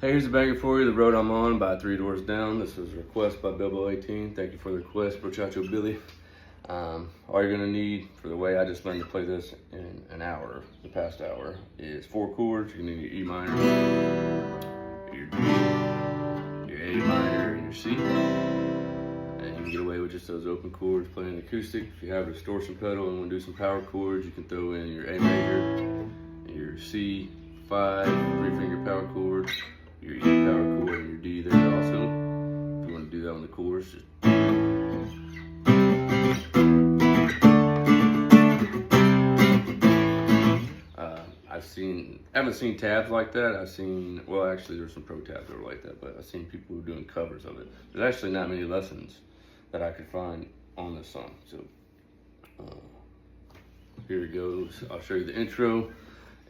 Hey, here's a banger for you. The Road I'm On by Three Doors Down. This was a request by Bilbo18. Thank you for the request, Brochacho Billy. All you're gonna need for the way I just learned to play this in an hour, the past hour, is 4 chords. You're gonna need your E minor, your G, your A minor, and your C. And you can get away with just those open chords playing acoustic. If you have a distortion pedal and want to do some power chords, you can throw in your A major, your C, 5, 3-finger power chord, your E power chord, and your D there also. If you want to do that on the chorus, just I haven't seen tabs like that. Well, actually there's some pro tabs that are like that, but I've seen people who are doing covers of it. There's actually not many lessons that I could find on this song. So here it goes. I'll show you the intro.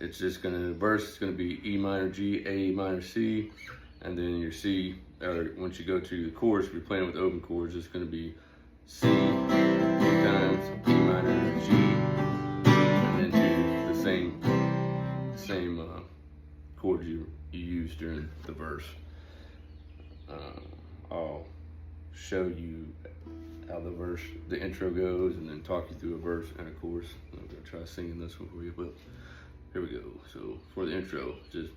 It's just verse is gonna be E minor G, A minor C, and then your C, or once you go to the chorus, if you're playing with open chords, it's gonna be C 3 times, E minor G, and then do the same chord you used during the verse. I'll show you how the intro goes, and then talk you through a verse and a chorus. I'm gonna try singing this one for you, but here we go. So for the intro, you're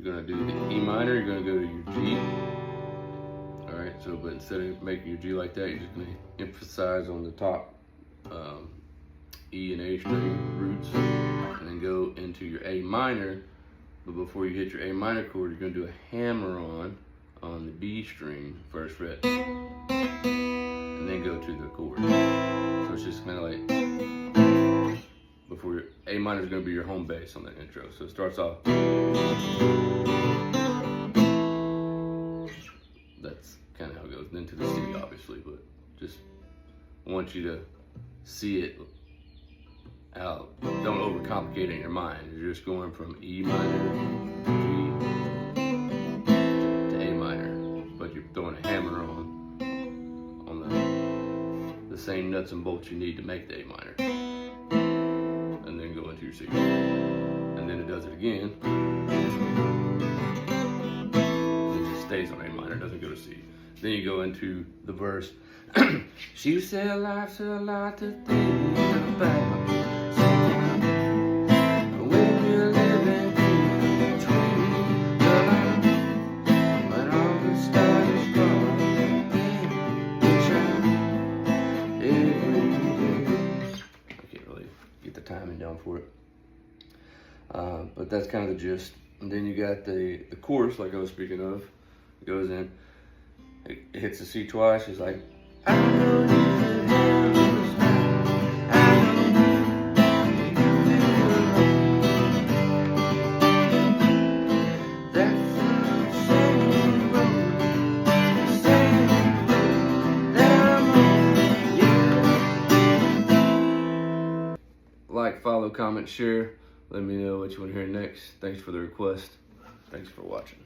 gonna do the E minor, you're gonna go to your G. All right, so but instead of making your G like that, you're just gonna emphasize on the top E and A string roots, and then go into your A minor. But before you hit your A minor chord, you're gonna do a hammer on the B string, first fret, and then go to the chord. So it's just kind of like, before your A minor is going to be your home base on that intro. So it starts off. That's kind of how it goes. And then to the C, obviously, but just want you to see it out. Don't overcomplicate it in your mind. You're just going from E minor, G, to A minor, but you're throwing a hammer on the same nuts and bolts you need to make the A minor. And then go into your C. And then it does it again. It just stays on A minor, doesn't go to C. Then you go into the verse. She said life's a lot to think about. When you're living between the lines, when all the stars fall and shine every day. I can't really get the timing down for it. But that's kind of the gist. And then you got the chorus, like I was speaking of. It goes in, it hits the C twice. It's like, I know you can handle this now. I know you can that's the same road that I'm on, yeah. Like, follow, comment, share. Let me know what you want to hear next. Thanks for the request. Thanks for watching.